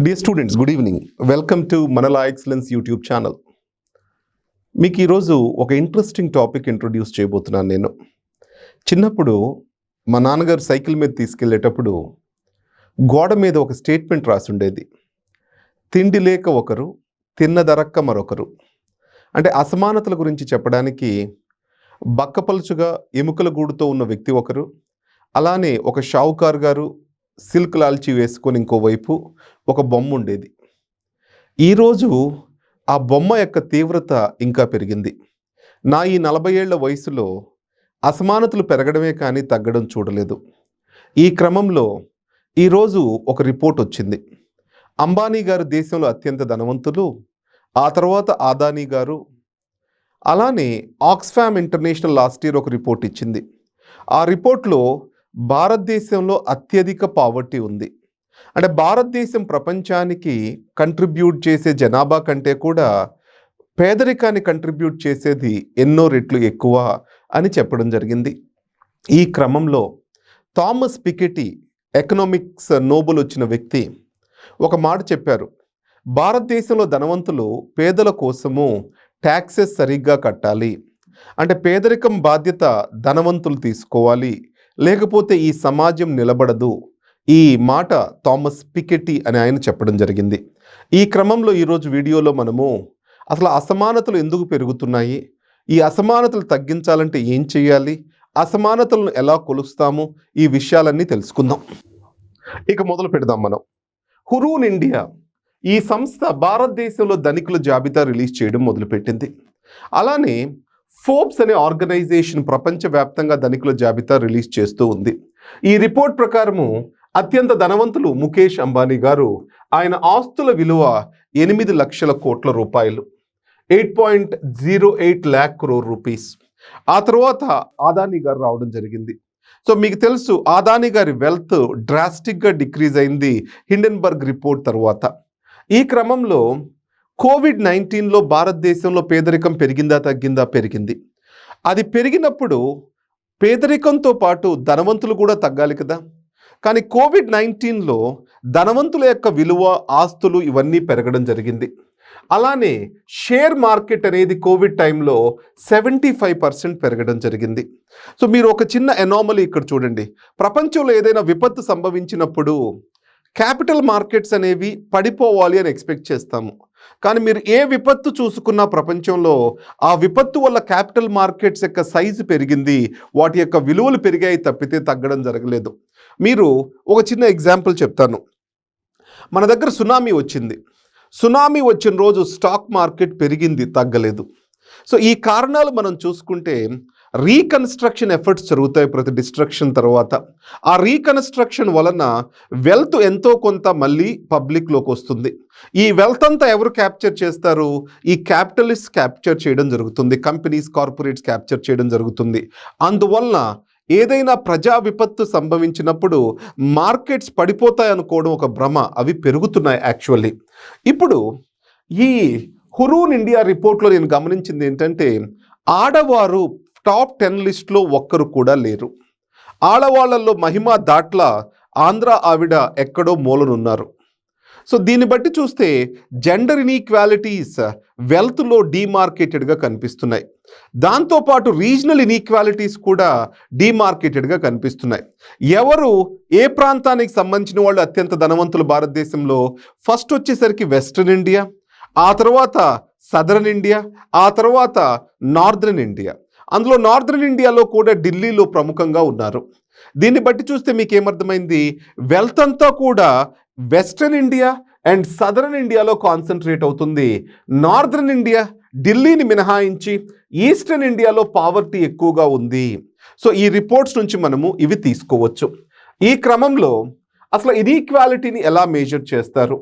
Dear students, good evening. Welcome to మనలా excellence YouTube channel. మీకు ఈరోజు ఒక ఇంట్రెస్టింగ్ టాపిక్ ఇంట్రొడ్యూస్ చేయబోతున్నాను. నేను చిన్నప్పుడు మా నాన్నగారు సైకిల్ మీద తీసుకెళ్ళేటప్పుడు గోడ మీద ఒక స్టేట్మెంట్ రాసి ఉండేది. తిండి లేక ఒకరు, తిన్నదరక్క మరొకరు. అంటే అసమానతల గురించి చెప్పడానికి బక్కపలుచుగా ఎముకల గూడుతో ఉన్న వ్యక్తి ఒకరు, అలానే ఒక షావుకారు గారు సిల్క్ లాల్చి వేసుకొని ఇంకోవైపు ఒక బొమ్మ ఉండేది. ఈరోజు ఆ బొమ్మ యొక్క తీవ్రత ఇంకా పెరిగింది. నా ఈ 40 ఏళ్ల వయసులో అసమానతలు పెరగడమే కానీ తగ్గడం చూడలేదు. ఈ క్రమంలో ఈరోజు ఒక రిపోర్ట్ వచ్చింది. అంబానీ గారు దేశంలో అత్యంత ధనవంతులు, ఆ తర్వాత ఆదానీ గారు, అలానే ఆక్స్ఫామ్ ఇంటర్నేషనల్ లాస్ట్ ఇయర్ ఒక రిపోర్ట్ ఇచ్చింది. ఆ రిపోర్ట్లో భారతదేశంలో అత్యధిక పావర్టీ ఉంది. అంటే భారతదేశం ప్రపంచానికి కంట్రిబ్యూట్ చేసే జనాభా కంటే కూడా పేదరికాన్ని కంట్రిబ్యూట్ చేసేది ఎన్నో రెట్లు ఎక్కువ అని చెప్పడం జరిగింది. ఈ క్రమంలో థామస్ పికెటీ, ఎకనామిక్స్ నోబెల్ వచ్చిన వ్యక్తి, ఒక మాట చెప్పారు. భారతదేశంలో ధనవంతులు పేదల కోసము ట్యాక్సెస్ సరిగ్గా కట్టాలి. అంటే పేదరికం బాధ్యత ధనవంతులు తీసుకోవాలి, లేకపోతే ఈ సమాజం నిలబడదు. ఈ మాట థామస్ పికెటీ అని ఆయన చెప్పడం జరిగింది. ఈ క్రమంలో ఈరోజు వీడియోలో మనము అసలు అసమానతలు ఎందుకు పెరుగుతున్నాయి, ఈ అసమానతలు తగ్గించాలంటే ఏం చేయాలి, అసమానతలను ఎలా కొలుస్తాము, ఈ విషయాలన్నీ తెలుసుకుందాం. ఇక మొదలు పెడదాం మనం. హురూన్ ఇండియా ఈ సంస్థ భారతదేశంలో ధనికుల జాబితా రిలీజ్ చేయడం మొదలుపెట్టింది. అలానే ఫోర్బ్స్ అనే ఆర్గనైజేషన్ ప్రపంచవ్యాప్తంగా ధనికుల జాబితా రిలీజ్ చేస్తూ ఉంది. ఈ రిపోర్ట్ ప్రకారము అత్యంత ధనవంతులు ముఖేష్ అంబానీ గారు, ఆయన ఆస్తుల విలువ 8 లక్షల కోట్ల రూపాయలు, 8.08 lakh crore rupees. ఆ తర్వాత ఆదానీ గారు రావడం జరిగింది. సో మీకు తెలుసు ఆదానీ గారి వెల్త్ డ్రాస్టిక్గా డిక్రీజ్ అయింది హిండెన్బర్గ్ రిపోర్ట్ తర్వాత. ఈ క్రమంలో కోవిడ్-19లో భారతదేశంలో పేదరికం పెరిగిందా తగ్గిందా? పెరిగింది. అది పెరిగినప్పుడు పేదరికంతో పాటు ధనవంతులు కూడా తగ్గాలి కదా. కానీ కోవిడ్-19లో ధనవంతుల యొక్క విలువ, ఆస్తులు ఇవన్నీ పెరగడం జరిగింది. అలానే షేర్ మార్కెట్ అనేది కోవిడ్ టైంలో 75% పెరగడం జరిగింది. సో మీరు ఒక చిన్న ఎనామలీ ఇక్కడ చూడండి. ప్రపంచంలో ఏదైనా విపత్తు సంభవించినప్పుడు క్యాపిటల్ మార్కెట్స్ అనేవి పడిపోవాలి అని ఎక్స్పెక్ట్ చేస్తాము. కానీ మీరు ఏ విపత్తు చూసుకున్నా ప్రపంచంలో ఆ విపత్తు వల్ల క్యాపిటల్ మార్కెట్స్ యొక్క సైజు పెరిగింది, వాటి యొక్క విలువలు పెరిగాయి తప్పితే తగ్గడం జరగలేదు. మీరు ఒక చిన్న ఎగ్జాంపుల్ చెప్తాను. మన దగ్గర సునామీ వచ్చింది. సునామీ వచ్చిన రోజు స్టాక్ మార్కెట్ పెరిగింది, తగ్గలేదు. సో ఈ కారణాలు మనం చూసుకుంటే రీకన్స్ట్రక్షన్ ఎఫర్ట్స్ జరుగుతాయి ప్రతి డిస్ట్రక్షన్ తర్వాత. ఆ రీకన్స్ట్రక్షన్ వలన వెల్త్ ఎంతో కొంత మళ్ళీ పబ్లిక్లోకి వస్తుంది. ఈ వెల్త్ అంతా ఎవరు క్యాప్చర్ చేస్తారు? ఈ క్యాపిటలిస్ట్ క్యాప్చర్ చేయడం జరుగుతుంది, కంపెనీస్, కార్పొరేట్స్ క్యాప్చర్ చేయడం జరుగుతుంది. అందువలన ఏదైనా ప్రజా విపత్తు సంభవించినప్పుడు మార్కెట్స్ పడిపోతాయి అనుకోవడం ఒక భ్రమ, అవి పెరుగుతున్నాయి యాక్చువల్లీ. ఇప్పుడు ఈ హురూన్ ఇండియా రిపోర్ట్లో నేను గమనించింది ఏంటంటే ఆడవారు టాప్ 10 లిస్ట్లో ఒక్కరు కూడా లేరు. ఆడవాళ్లలో మహిమా దాట్ల ఆంధ్ర ఆవిడ ఎక్కడో మూలనున్నారు. సో దీన్ని బట్టి చూస్తే జెండర్ ఇనీక్వాలిటీస్ వెల్త్లో డీమార్కెటెడ్గా కనిపిస్తున్నాయి. దాంతోపాటు రీజనల్ ఇనీక్వాలిటీస్ కూడా డీమార్కెటెడ్గా కనిపిస్తున్నాయి. ఎవరు ఏ ప్రాంతానికి సంబంధించిన వాళ్ళు అత్యంత ధనవంతులు భారతదేశంలో? ఫస్ట్ వచ్చేసరికి వెస్ట్రన్ ఇండియా, ఆ తర్వాత సదరన్ ఇండియా, ఆ తర్వాత నార్దర్న్ ఇండియా. అందులో నార్దర్న్ ఇండియాలో కూడా ఢిల్లీలో ప్రముఖంగా ఉన్నారు. దీన్ని బట్టి చూస్తే మీకు ఏమర్థమైంది? వెల్త్ అంతా కూడా వెస్ట్రన్ ఇండియా అండ్ సదరన్ ఇండియాలో కాన్సన్ట్రేట్ అవుతుంది. నార్దర్న్ ఇండియా, ఢిల్లీని మినహాయించి ఈస్టర్న్ ఇండియాలో పావర్టీ ఎక్కువగా ఉంది. సో ఈ రిపోర్ట్స్ నుంచి మనము ఇవి తీసుకోవచ్చు. ఈ క్రమంలో అసలు ఇనీక్వాలిటీని ఎలా మెజర్ చేస్తారు?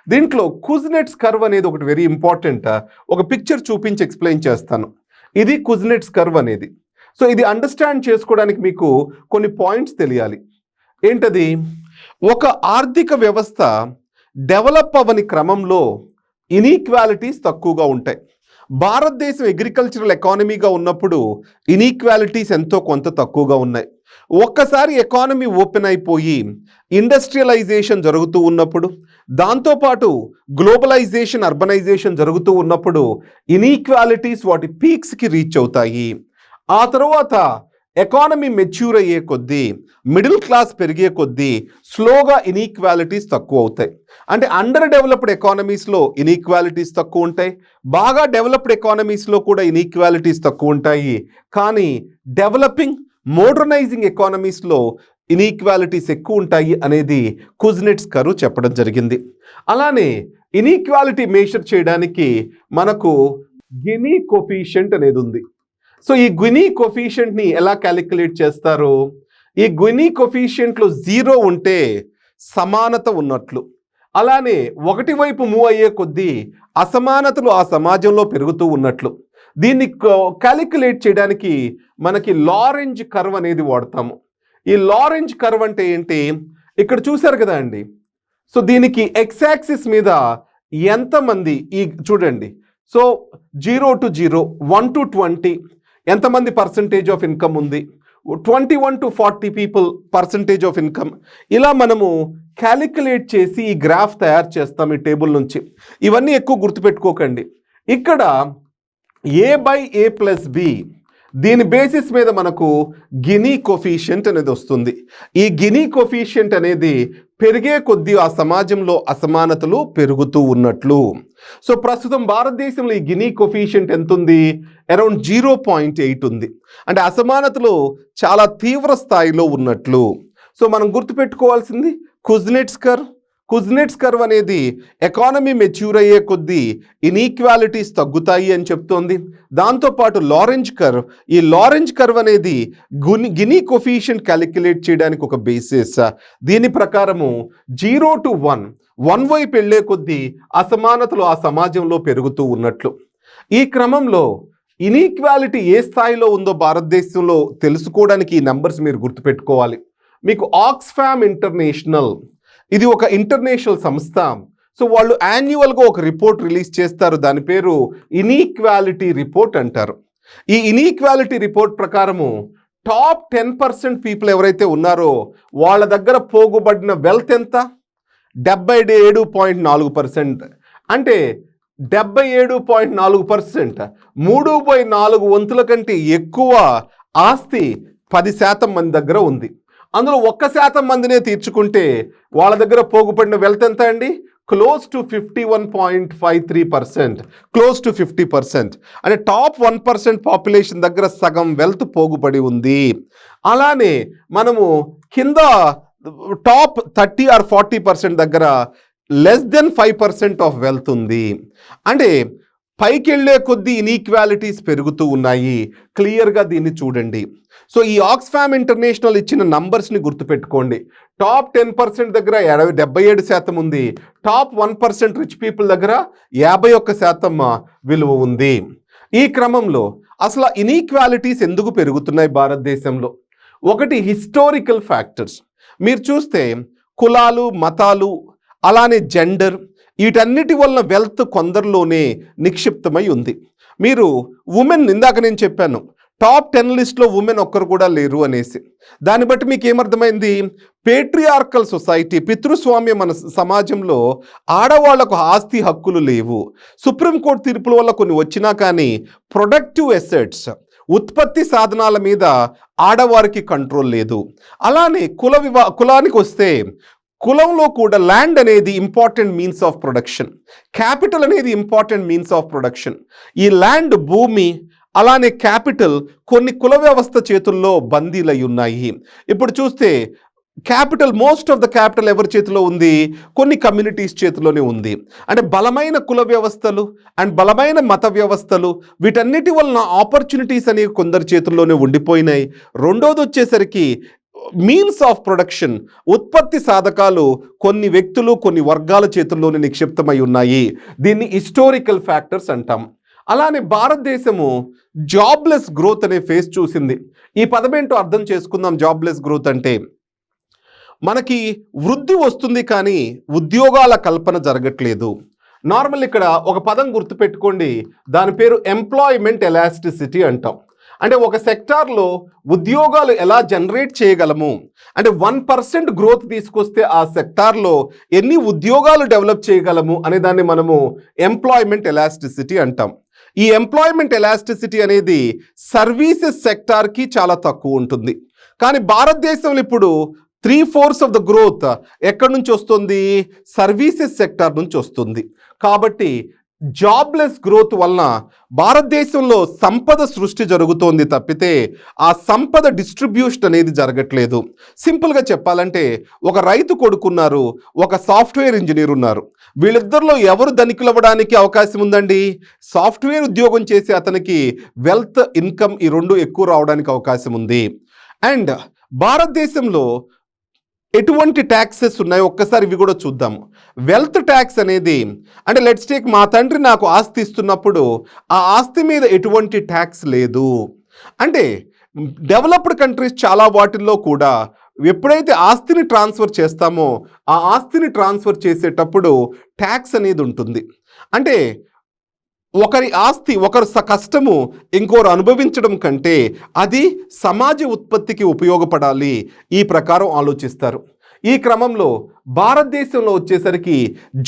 దీంట్లో కుజ్నెట్స్ కర్వ్ అనేది ఒకటి వెరీ ఇంపార్టెంట్. ఒక పిక్చర్ చూపించి ఎక్స్ప్లెయిన్ చేస్తాను. ఇది కుజ్నెట్స్ కర్వ్ అనేది. సో ఇది అండర్స్టాండ్ చేసుకోవడానికి మీకు కొన్ని పాయింట్స్ తెలియాలి. ఏంటది? ఒక ఆర్థిక వ్యవస్థ డెవలప్ అవ్వని క్రమంలో ఇనీక్వాలిటీస్ తక్కువగా ఉంటాయి. భారతదేశం అగ్రికల్చరల్ ఎకానమీగా ఉన్నప్పుడు ఇనీక్వాలిటీస్ ఎంతో కొంత తక్కువగా ఉన్నాయి. ఒక్కసారి ఎకానమీ ఓపెన్ అయిపోయి ఇండస్ట్రియలైజేషన్ జరుగుతూ ఉన్నప్పుడు, దాంతోపాటు గ్లోబలైజేషన్, అర్బనైజేషన్ జరుగుతూ ఉన్నప్పుడు ఇన్ఈక్వాలిటీస్ వాటి పీక్స్కి రీచ్ అవుతాయి. ఆ తర్వాత ఎకానమీ మెచ్యూర్ అయ్యే కొద్దీ, మిడిల్ క్లాస్ పెరిగే కొద్దీ స్లోగా ఇన్ఈక్వాలిటీస్ తక్కువ అవుతాయి. అంటే అండర్ డెవలప్డ్ ఎకానమీస్లో ఇన్ఈక్వాలిటీస్ తక్కువ ఉంటాయి, బాగా డెవలప్డ్ ఎకానమీస్లో కూడా ఇన్ఈక్వాలిటీస్ తక్కువ ఉంటాయి. కానీ డెవలపింగ్, మోడర్నైజింగ్ ఎకానమీస్లో ఇన్ఈక్వాలిటీస్ ఎక్కువ ఉంటాయి అనేది కుజ్నెట్స్ కర్వ్ చెప్పడం జరిగింది. అలానే ఇన్ఈక్వాలిటీ మెజర్ చేయడానికి మనకు గినీ కోఫిషియంట్ అనేది ఉంది. సో ఈ గినీ కోఫిషియంట్ని ఎలా క్యాలిక్యులేట్ చేస్తారు? ఈ గినీ కోఫిషియంట్లో 0 ఉంటే సమానత ఉన్నట్లు, అలానే ఒకటి వైపు మూవ్ అయ్యే కొద్దీ అసమానతలు ఆ సమాజంలో పెరుగుతూ ఉన్నట్లు. దీన్ని క్యాలిక్యులేట్ చేయడానికి మనకి లారెంజ్ కర్వ్ అనేది వాడతాము. ఈ లారెంజ్ కర్వ్ అంటే ఏంటి? ఇక్కడ చూశారు కదా అండి. సో దీనికి ఎక్స్ యాక్సిస్ మీద ఎంతమంది, ఈ చూడండి, సో 0 to 0, 1 to 20 ఎంతమంది పర్సంటేజ్ ఆఫ్ ఇన్కమ్ ఉంది, 21 to 40 people percentage of income. ఇలా మనము క్యాలిక్యులేట్ చేసి ఈ గ్రాఫ్ తయారు చేస్తాం ఈ టేబుల్ నుంచి. ఇవన్నీ ఎక్కువ గుర్తుపెట్టుకోకండి. ఇక్కడ A/A+B, దీని బేసిస్ మీద మనకు గినీ కోఫిషియంట్ అనేది వస్తుంది. ఈ గినీ కోఫిషియంట్ అనేది పెరిగే కొద్దీ ఆ సమాజంలో అసమానతలు పెరుగుతూ ఉన్నట్లు. సో ప్రస్తుతం భారతదేశంలో ఈ గినీ కోఫిషియంట్ ఎంత ఉంది? అరౌండ్ 0.8 ఉంది. అంటే అసమానతలు చాలా తీవ్ర స్థాయిలో ఉన్నట్లు. సో మనం గుర్తుపెట్టుకోవాల్సింది కుజ్నెట్స్ కర్వ్. కుజ్నెట్స్ కర్వ్ అనేది ఎకానమీ మెచ్యూర్ అయ్యే కొద్దీ ఇన్ఈక్వాలిటీస్ తగ్గుతాయి అని చెప్తోంది. దాంతోపాటు లారెంజ్ కర్వ్, ఈ లారెంజ్ కర్వ్ అనేది గినీ కోఫిషియంట్ క్యాలిక్యులేట్ చేయడానికి ఒక బేసిస్. దీని ప్రకారము 0 to 1 వైపు వెళ్ళే కొద్దీ అసమానతలు ఆ సమాజంలో పెరుగుతూ ఉన్నట్లు. ఈ క్రమంలో ఇన్ఈక్వాలిటీ ఏ స్థాయిలో ఉందో భారతదేశంలో తెలుసుకోవడానికి ఈ నెంబర్స్ మీరు గుర్తుపెట్టుకోవాలి. మీకు ఆక్స్ఫామ్ ఇంటర్నేషనల్, ఇది ఒక ఇంటర్నేషనల్ సంస్థ. సో వాళ్ళు యాన్యువల్గా ఒక రిపోర్ట్ రిలీజ్ చేస్తారు. దాని పేరు ఇన్ఈక్వాలిటీ రిపోర్ట్ అంటారు. ఈ ఇన్ఈక్వాలిటీ రిపోర్ట్ ప్రకారము టాప్ 10% పీపుల్ ఎవరైతే ఉన్నారో వాళ్ళ దగ్గర పోగుబడిన వెల్త్ ఎంత? 77.4%. అంటే 77.4%, 3/4 వంతుల కంటే ఎక్కువ ఆస్తి 10% మంది దగ్గర ఉంది. అందులో 1% మందినే తీర్చుకుంటే వాళ్ళ దగ్గర పోగుపడిన వెల్త్ ఎంత అండి? Close to 51.53%, close to 50%. అంటే టాప్ 1% పాపులేషన్ దగ్గర సగం వెల్త్ పోగుపడి ఉంది. అలానే మనము కింద టాప్ 30 or 40% దగ్గర లెస్ దెన్ 5% ఆఫ్ వెల్త్ ఉంది. అంటే పైకి వెళ్ళే కొద్దీ ఇన్ఈక్వాలిటీస్ పెరుగుతూ ఉన్నాయి. క్లియర్గా దీన్ని చూడండి. సో ఈ ఆక్స్ఫామ్ ఇంటర్నేషనల్ ఇచ్చిన నంబర్స్ని గుర్తుపెట్టుకోండి. టాప్ 10% దగ్గర 77% ఉంది. టాప్ 1% రిచ్ పీపుల్ దగ్గర 51% విలువ ఉంది. ఈ క్రమంలో అసలు ఇన్ఈక్వాలిటీస్ ఎందుకు పెరుగుతున్నాయి భారతదేశంలో? ఒకటి హిస్టారికల్ ఫ్యాక్టర్స్. మీరు చూస్తే కులాలు, మతాలు, అలానే జెండర్, వీటన్నిటి వలన వెల్త్ కొందరిలోనే నిక్షిప్తమై ఉంది. మీరు ఉమెన్, ఇందాక నేను చెప్పాను టాప్ 10 లిస్ట్లో ఉమెన్ ఒక్కరు కూడా లేరు అనేసి. దాన్ని బట్టి మీకు ఏమర్థమైంది? పేట్రియార్కల్ సొసైటీ, పితృస్వామ్య మన సమాజంలో ఆడవాళ్లకు ఆస్తి హక్కులు లేవు. సుప్రీంకోర్టు తీర్పుల వల్ల కొన్ని వచ్చినా కానీ ప్రొడక్టివ్ అసెట్స్, ఉత్పత్తి సాధనాల మీద ఆడవారికి కంట్రోల్ లేదు. అలానే కులానికి వస్తే కులంలో కూడా ల్యాండ్ అనేది important means of production, capital అనేది ఇంపార్టెంట్ మీన్స్ ఆఫ్ ప్రొడక్షన్. ఈ ల్యాండ్, భూమి, అలానే క్యాపిటల్ కొన్ని కుల వ్యవస్థ చేతుల్లో బందీలై ఉన్నాయి. ఇప్పుడు చూస్తే capital, most of the capital ఎవరి చేతిలో ఉంది? కొన్ని కమ్యూనిటీస్ చేతిలోనే ఉంది. అంటే బలమైన కుల వ్యవస్థలు అండ్ బలమైన మత వ్యవస్థలు, వీటన్నిటి వలన ఆపర్చునిటీస్ అనేవి కొందరి చేతుల్లోనే ఉండిపోయినాయి. రెండోది వచ్చేసరికి మీన్స్ ఆఫ్ ప్రొడక్షన్, ఉత్పత్తి సాధకాలు కొన్ని వ్యక్తులు, కొన్ని వర్గాల చేతుల్లోనే నిక్షిప్తమై ఉన్నాయి. దీన్ని హిస్టారికల్ ఫ్యాక్టర్స్ అంటాం. అలానే భారతదేశము జాబ్లెస్ గ్రోత్ అనే ఫేస్ చూసింది. ఈ పదమేంటో అర్థం చేసుకుందాం. జాబ్లెస్ గ్రోత్ అంటే మనకి వృద్ధి వస్తుంది కానీ ఉద్యోగాల కల్పన జరగట్లేదు. నార్మల్ ఇక్కడ ఒక పదం గుర్తుపెట్టుకోండి, దాని పేరు ఎంప్లాయ్మెంట్ ఎలాస్టిసిటీ అంటాం. అంటే ఒక సెక్టార్లో ఉద్యోగాలు ఎలా జనరేట్ చేయగలము, అంటే 1% గ్రోత్ తీసుకొస్తే ఆ సెక్టార్లో ఎన్ని ఉద్యోగాలు డెవలప్ చేయగలము అనే దాన్ని మనము ఎంప్లాయ్మెంట్ ఎలాస్టిసిటీ అంటాం. ఈ ఎంప్లాయ్మెంట్ ఎలాస్టిసిటీ అనేది సర్వీసెస్ సెక్టార్కి చాలా తక్కువ ఉంటుంది. కానీ భారతదేశంలో ఇప్పుడు 3/4 ఆఫ్ ద గ్రోత్ ఎక్కడి నుంచి వస్తుంది? సర్వీసెస్ సెక్టార్ నుంచి వస్తుంది. కాబట్టి జాబ్లెస్ గ్రోత్ వలన భారతదేశంలో సంపద సృష్టి జరుగుతోంది తప్పితే ఆ సంపద డిస్ట్రిబ్యూషన్ అనేది జరగట్లేదు. సింపుల్గా చెప్పాలంటే ఒక రైతు కొడుకున్నారు, ఒక సాఫ్ట్వేర్ ఇంజనీర్ ఉన్నారు. వీళ్ళిద్దరిలో ఎవరు ధనికులు అవ్వడానికి అవకాశం ఉందండి? సాఫ్ట్వేర్ ఉద్యోగం చేసే అతనికి వెల్త్, ఇన్కమ్ ఈ రెండు ఎక్కువ రావడానికి అవకాశం ఉంది. అండ్ భారతదేశంలో ఎటువంటి ట్యాక్సెస్ ఉన్నాయో ఒక్కసారి ఇవి కూడా చూద్దాము. వెల్త్ ట్యాక్స్ అనేది అంటే లెట్స్ టేక్, మా తండ్రి నాకు ఆస్తి ఇస్తున్నప్పుడు ఆ ఆస్తి మీద ఎటువంటి ట్యాక్స్ లేదు. అంటే డెవలప్డ్ కంట్రీస్ చాలా వాటిల్లో కూడా ఎప్పుడైతే ఆస్తిని ట్రాన్స్ఫర్ చేస్తామో ఆ ఆస్తిని ట్రాన్స్ఫర్ చేసేటప్పుడు ట్యాక్స్ అనేది ఉంటుంది. అంటే ఒకరి ఆస్తి, ఒకరి కష్టము ఇంకోరు అనుభవించడం కంటే అది సమాజ ఉత్పత్తికి ఉపయోగపడాలి, ఈ ప్రకారం ఆలోచిస్తారు. ఈ క్రమంలో భారతదేశంలో వచ్చేసరికి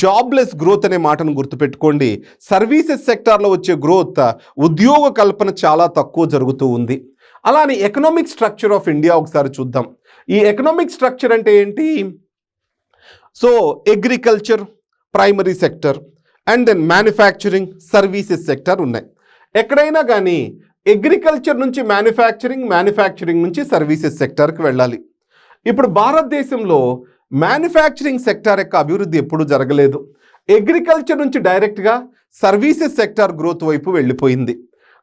జాబ్లెస్ గ్రోత్ అనే మాటను గుర్తుపెట్టుకోండి. సర్వీసెస్ సెక్టార్లో వచ్చే గ్రోత్, ఉద్యోగ కల్పన చాలా తక్కువ జరుగుతూ ఉంది. అలానే ఎకనామిక్ స్ట్రక్చర్ ఆఫ్ ఇండియా ఒకసారి చూద్దాం. ఈ ఎకనామిక్ స్ట్రక్చర్ అంటే ఏంటి? So agriculture primary sector and then manufacturing, services sector ఉన్నాయి. ఎక్కడైనా కానీ అగ్రికల్చర్ నుంచి మ్యానుఫ్యాక్చరింగ్, మ్యానుఫ్యాక్చరింగ్ నుంచి సర్వీసెస్ సెక్టర్కి వెళ్ళాలి. ఇప్పుడు భారతదేశంలో మ్యానుఫ్యాక్చరింగ్ సెక్టార్ యొక్క అభివృద్ధి ఎప్పుడూ జరగలేదు. అగ్రికల్చర్ నుంచి డైరెక్ట్గా సర్వీసెస్ సెక్టార్ గ్రోత్ వైపు వెళ్ళిపోయింది.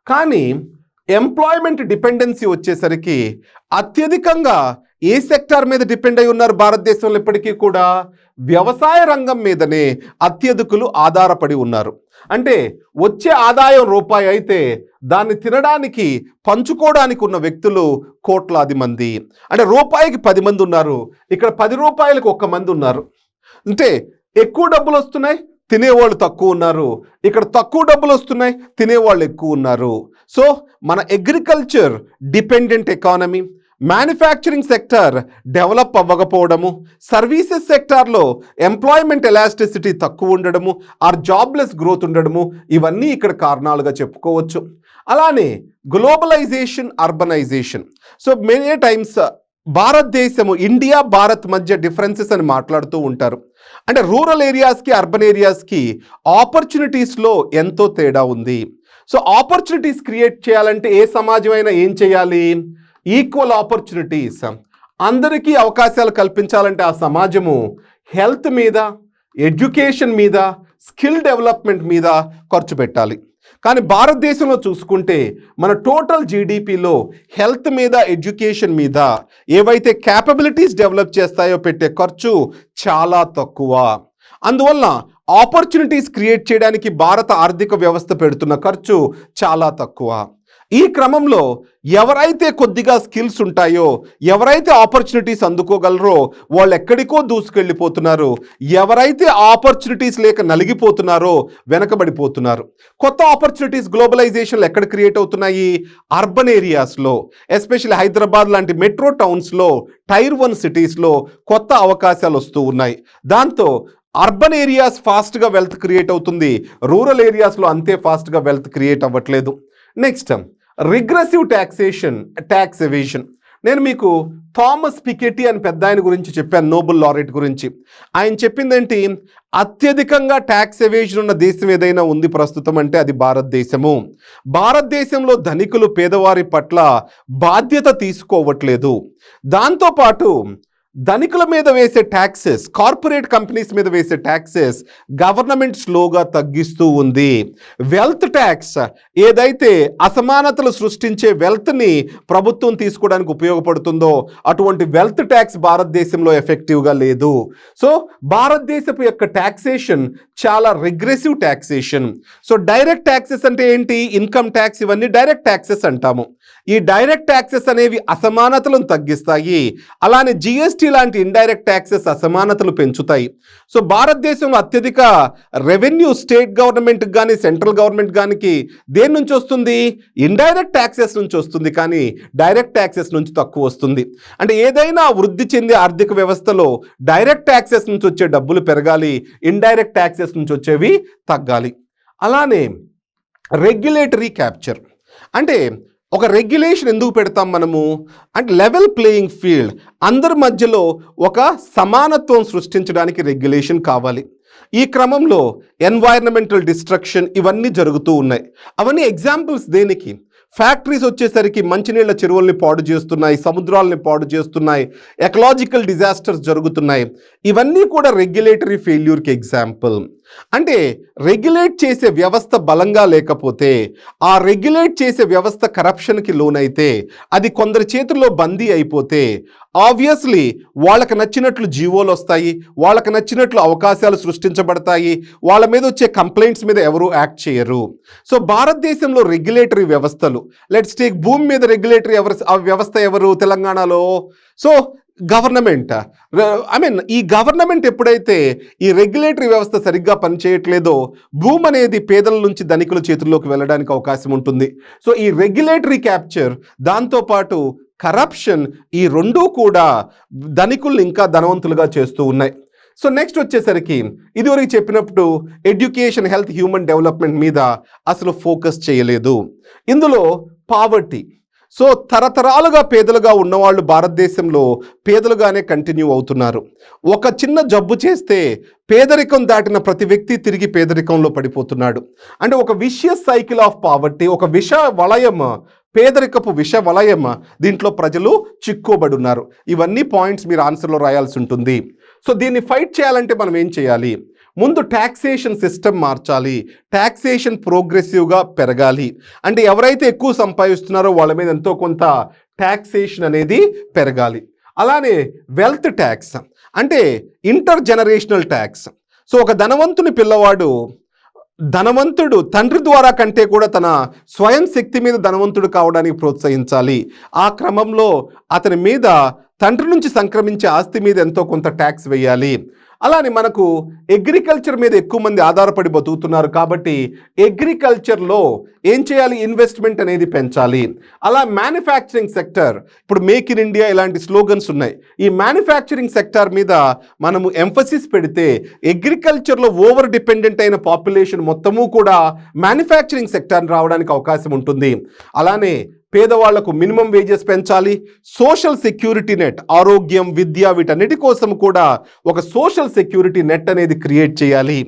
కానీ ఎంప్లాయ్మెంట్ డిపెండెన్సీ వచ్చేసరికి అత్యధికంగా ఏ సెక్టార్ మీద డిపెండ్ అయి ఉన్నారు భారతదేశంలో? ఇప్పటికీ కూడా వ్యవసాయ రంగం మీదనే అత్యధికులు ఆధారపడి ఉన్నారు. అంటే వచ్చే ఆదాయం రూపాయి అయితే దాన్ని తినడానికి, పంచుకోవడానికి ఉన్న వ్యక్తులు కోట్లాది మంది. అంటే రూపాయికి 10 మంది ఉన్నారు, ఇక్కడ 10 రూపాయలకు 1 మంది ఉన్నారు. అంటే ఎక్కువ డబ్బులు వస్తున్నాయి, తినేవాళ్ళు తక్కువ ఉన్నారు. ఇక్కడ తక్కువ డబ్బులు వస్తున్నాయి, తినేవాళ్ళు ఎక్కువ ఉన్నారు. సో మన agriculture dependent economy, manufacturing sector develop అవ్వకపోవడము, సర్వీసెస్ సెక్టార్లో ఎంప్లాయ్మెంట్ ఎలాస్టిసిటీ తక్కువ ఉండడము, ఆర్ జాబ్లెస్ గ్రోత్ ఉండడము, ఇవన్నీ ఇక్కడ కారణాలుగా చెప్పుకోవచ్చు. అలానే globalisation, urbanisation. So many times భారతదేశము, ఇండియా భారత్ మధ్య డిఫరెన్సెస్ అని మాట్లాడుతూ ఉంటారు. అంటే రూరల్ ఏరియాస్కి, అర్బన్ ఏరియాస్కి ఆపర్చునిటీస్లో ఎంతో తేడా ఉంది. సో ఆపర్చునిటీస్ క్రియేట్ చేయాలంటే ఏ సమాజం అయినా ఏం చేయాలి? ఈక్వల్ ఆపర్చునిటీస్, అందరికీ అవకాశాలు కల్పించాలంటే ఆ సమాజము హెల్త్ మీద, ఎడ్యుకేషన్ మీద, స్కిల్ డెవలప్మెంట్ మీద ఖర్చు పెట్టాలి. కానీ భారతదేశంలో చూసుకుంటే మన టోటల్ జీడిపిలో హెల్త్ మీద, ఎడ్యుకేషన్ మీద ఏవైతే క్యాపబిలిటీస్ డెవలప్ చేస్తాయో పెట్టే ఖర్చు చాలా తక్కువ. అందువల్ల ఆపర్చునిటీస్ క్రియేట్ చేయడానికి భారత ఆర్థిక వ్యవస్థ పెడుతున్న ఖర్చు చాలా తక్కువ. ఈ క్రమంలో ఎవరైతే కొద్దిగా స్కిల్స్ ఉంటాయో, ఎవరైతే ఆపర్చునిటీస్ అందుకోగలరో వాళ్ళు ఎక్కడికో దూసుకెళ్ళిపోతున్నారు. ఎవరైతే ఆపర్చునిటీస్ లేక నలిగిపోతున్నారో వెనకబడిపోతున్నారు. కొత్త ఆపర్చునిటీస్ గ్లోబలైజేషన్లు ఎక్కడ క్రియేట్ అవుతున్నాయి? అర్బన్ ఏరియాస్లో, ఎస్పెషల్లీ హైదరాబాద్ లాంటి మెట్రో టౌన్స్లో, టైర్ 1 సిటీస్లో కొత్త అవకాశాలు వస్తూ ఉన్నాయి. దాంతో అర్బన్ ఏరియాస్ ఫాస్ట్గా వెల్త్ క్రియేట్ అవుతుంది, రూరల్ ఏరియాస్లో అంతే ఫాస్ట్గా వెల్త్ క్రియేట్ అవ్వట్లేదు. Next regressive taxation, tax evasion. నేను మీకు థామస్ పికెటీ అని పెద్ద ఆయన గురించి చెప్పాను, నోబెల్ లారెట్ గురించి. ఆయన చెప్పిందేంటి? అత్యధికంగా ట్యాక్స్ ఎవేషన్ ఉన్న దేశం ఏదైనా ఉంది ప్రస్తుతం అంటే అది భారతదేశము. భారతదేశంలో ధనికులు పేదవారి పట్ల బాధ్యత తీసుకోవట్లేదు. దాంతోపాటు ధనికుల మీద వేసే ట్యాక్సెస్, కార్పొరేట్ కంపెనీస్ మీద వేసే ట్యాక్సెస్ గవర్నమెంట్ స్లోగా తగ్గిస్తూ ఉంది. వెల్త్ ట్యాక్స్ ఏదైతే అసమానతలు సృష్టించే వెల్త్ని ప్రభుత్వం తీసుకోవడానికి ఉపయోగపడుతుందో అటువంటి వెల్త్ ట్యాక్స్ భారతదేశంలో ఎఫెక్టివ్గా లేదు. సో భారతదేశపు యొక్క ట్యాక్సేషన్ చాలా regressive taxation. So direct taxes అంటే ఏంటి? ఇన్కమ్ ట్యాక్స్, ఇవన్నీ డైరెక్ట్ ట్యాక్సెస్ అంటాము. ఈ డైరెక్ట్ ట్యాక్సెస్ అనేవి అసమానతలను తగ్గిస్తాయి, అలానే జిఎస్టీ లాంటి ఇండైరెక్ట్ ట్యాక్సెస్ అసమానతలు పెంచుతాయి. సో భారతదేశంలో అత్యధిక రెవెన్యూ స్టేట్ గవర్నమెంట్ కానీ సెంట్రల్ గవర్నమెంట్ కానీ దేని నుంచి వస్తుంది? ఇండైరెక్ట్ ట్యాక్సెస్ నుంచి వస్తుంది, కానీ డైరెక్ట్ ట్యాక్సెస్ నుంచి తక్కువ వస్తుంది. అంటే ఏదైనా వృద్ధి చెందే ఆర్థిక వ్యవస్థలో డైరెక్ట్ ట్యాక్సెస్ నుంచి వచ్చే డబ్బులు పెరగాలి, ఇండైరెక్ట్ ట్యాక్సెస్ నుంచి వచ్చేవి తగ్గాలి. అలానే రెగ్యులేటరీ క్యాప్చర్ అంటే ఒక రెగ్యులేషన్ ఎందుకు పెడతాం మనము అంటే లెవెల్ ప్లేయింగ్ ఫీల్డ్, అందరి మధ్యలో ఒక సమానత్వం సృష్టించడానికి రెగ్యులేషన్ కావాలి. ఈ క్రమంలో ఎన్వైరన్మెంటల్ డిస్ట్రక్షన్ ఇవన్నీ జరుగుతూ ఉన్నాయి. అవన్నీ ఎగ్జాంపుల్స్ దేనికి? ఫ్యాక్టరీస్ వచ్చేసరికి మంచినీళ్ళ చెరువుల్ని పాడు చేస్తున్నాయి, సముద్రాలని పాడు చేస్తున్నాయి, ఎకలాజికల్ డిజాస్టర్స్ జరుగుతున్నాయి. ఇవన్నీ కూడా రెగ్యులేటరీ ఫెయిల్యూర్కి ఎగ్జాంపుల్. అంటే రెగ్యులేట్ చేసే వ్యవస్థ బలంగా లేకపోతే, ఆ రెగ్యులేట్ చేసే వ్యవస్థ కరప్షన్కి లోనైతే, అది కొందరి చేతుల్లో బందీ అయిపోతే ఆబ్వియస్లీ వాళ్ళకి నచ్చినట్లు జీవోలు వస్తాయి, వాళ్ళకి నచ్చినట్లు అవకాశాలు సృష్టించబడతాయి, వాళ్ళ మీద వచ్చే కంప్లైంట్స్ మీద ఎవరు యాక్ట్ చేయరు. సో భారతదేశంలో రెగ్యులేటరీ వ్యవస్థలు, లెట్స్ టేక్ భూమి మీద రెగ్యులేటరీ వ్యవస్థ ఎవరు? తెలంగాణలో. సో గవర్నమెంట్, ఈ గవర్నమెంట్ ఎప్పుడైతే ఈ రెగ్యులేటరీ వ్యవస్థ సరిగ్గా పనిచేయట్లేదో భూమి అనేది పేదల నుంచి ధనికుల చేతుల్లోకి వెళ్ళడానికి అవకాశం ఉంటుంది. సో ఈ రెగ్యులేటరీ క్యాప్చర్, దాంతోపాటు కరప్షన్, ఈ రెండూ కూడా ధనికుల్ని ఇంకా ధనవంతులుగా చేస్తూ ఉన్నాయి. సో నెక్స్ట్ వచ్చేసరికి ఇదివరకు చెప్పినప్పుడు ఎడ్యుకేషన్, హెల్త్, హ్యూమన్ డెవలప్మెంట్ మీద అసలు ఫోకస్ చేయలేదు. ఇందులో పావర్టీ, సో తరతరాలుగా పేదలుగా ఉన్నవాళ్ళు భారతదేశంలో పేదలుగానే కంటిన్యూ అవుతున్నారు. ఒక చిన్న జబ్బు చేస్తే పేదరికం దాటిన ప్రతి వ్యక్తి తిరిగి పేదరికంలో పడిపోతున్నాడు. అంటే ఒక విషియస్ సైకిల్ ఆఫ్ పావర్టీ, ఒక విష వలయం, పేదరికపు విష వలయం, దీంట్లో ప్రజలు చిక్కుబడి ఉన్నారు. ఇవన్నీ పాయింట్స్ మీరు ఆన్సర్లో రాయాల్సి ఉంటుంది. సో దీన్ని ఫైట్ చేయాలంటే మనం ఏం చేయాలి? ముందు ట్యాక్సేషన్ సిస్టమ్ మార్చాలి, ట్యాక్సేషన్ ప్రోగ్రెసివ్గా పెరగాలి. అంటే ఎవరైతే ఎక్కువ సంపాదిస్తున్నారో వాళ్ళ మీద ఎంతో కొంత ట్యాక్సేషన్ అనేది పెరగాలి. అలానే వెల్త్ ట్యాక్స్ అంటే ఇంటర్ జనరేషనల్ ట్యాక్స్. సో ఒక ధనవంతుని పిల్లవాడు ధనవంతుడు తండ్రి ద్వారా కంటే కూడా తన స్వయం శక్తి మీద ధనవంతుడు కావడానికి ప్రోత్సహించాలి. ఆ క్రమంలో అతని మీద తండ్రి నుంచి సంక్రమించే ఆస్తి మీద ఎంతో కొంత ట్యాక్స్ వేయాలి. అలానే మనకు అగ్రికల్చర్ మీద ఎక్కువ మంది ఆధారపడి బతుకుతున్నారు కాబట్టి అగ్రికల్చర్లో ఏం చేయాలి? ఇన్వెస్ట్మెంట్ అనేది పెంచాలి. అలా మ్యానుఫ్యాక్చరింగ్ సెక్టర్, ఇప్పుడు మేక్ ఇన్ ఇండియా ఇలాంటి స్లోగన్స్ ఉన్నాయి. ఈ మ్యానుఫ్యాక్చరింగ్ సెక్టార్ మీద మనము ఎంఫసిస్ పెడితే అగ్రికల్చర్లో ఓవర్ డిపెండెంట్ అయిన పాపులేషన్ మొత్తము కూడా మ్యానుఫ్యాక్చరింగ్ సెక్టార్ రావడానికి అవకాశం ఉంటుంది. అలానే పేదవాళ్లకు మినిమం వేజెస్ పెంచాలి. సోషల్ సెక్యూరిటీ నెట్, ఆరోగ్యం, విద్య, వీటన్నిటి కోసం కూడా ఒక సోషల్ సెక్యూరిటీ నెట్ అనేది క్రియేట్ చేయాలి.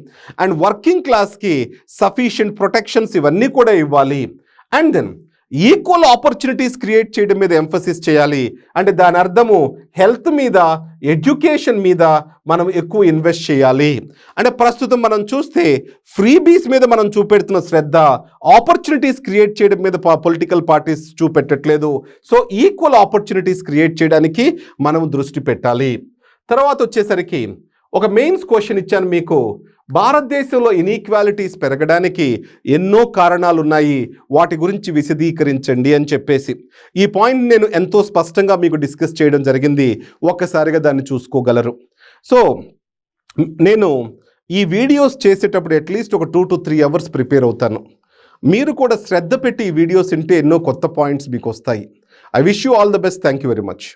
అండ్ వర్కింగ్ క్లాస్కి సఫిషియంట్ ప్రొటెక్షన్స్ ఇవన్నీ కూడా ఇవ్వాలి. And then equal opportunities create చేయడం మీద ఎంఫసిస్ చేయాలి. అంటే దాని అర్థము హెల్త్ మీద, ఎడ్యుకేషన్ మీద మనం ఎక్కువ ఇన్వెస్ట్ చేయాలి. అంటే ప్రస్తుతం మనం చూస్తే ఫ్రీబీస్ మీద మనం చూపెడుతున్న శ్రద్ధ ఆపర్చునిటీస్ క్రియేట్ చేయడం మీద పొలిటికల్ పార్టీస్ చూపెట్టట్లేదు. సో ఈక్వల్ ఆపర్చునిటీస్ క్రియేట్ చేయడానికి మనం దృష్టి పెట్టాలి. తర్వాత వచ్చేసరికి ఒక మెయిన్స్ క్వశ్చన్ ఇచ్చాను మీకు. భారతదేశంలో ఇన్ఈక్వాలిటీస్ పెరగడానికి ఎన్నో కారణాలు ఉన్నాయి, వాటి గురించి విశదీకరించండి అని చెప్పేసి ఈ పాయింట్ నేను ఎంతో స్పష్టంగా మీకు డిస్కస్ చేయడం జరిగింది. ఒక్కసారిగా దాన్ని చూసుకోగలరు. సో నేను ఈ వీడియోస్ చేసేటప్పుడు అట్లీస్ట్ ఒక 2 to 3 hours ప్రిపేర్ అవుతాను. మీరు కూడా శ్రద్ధ పెట్టి ఈ వీడియోస్ వింటే ఎన్నో కొత్త పాయింట్స్ మీకు వస్తాయి. I wish you all the best. Thank you very much.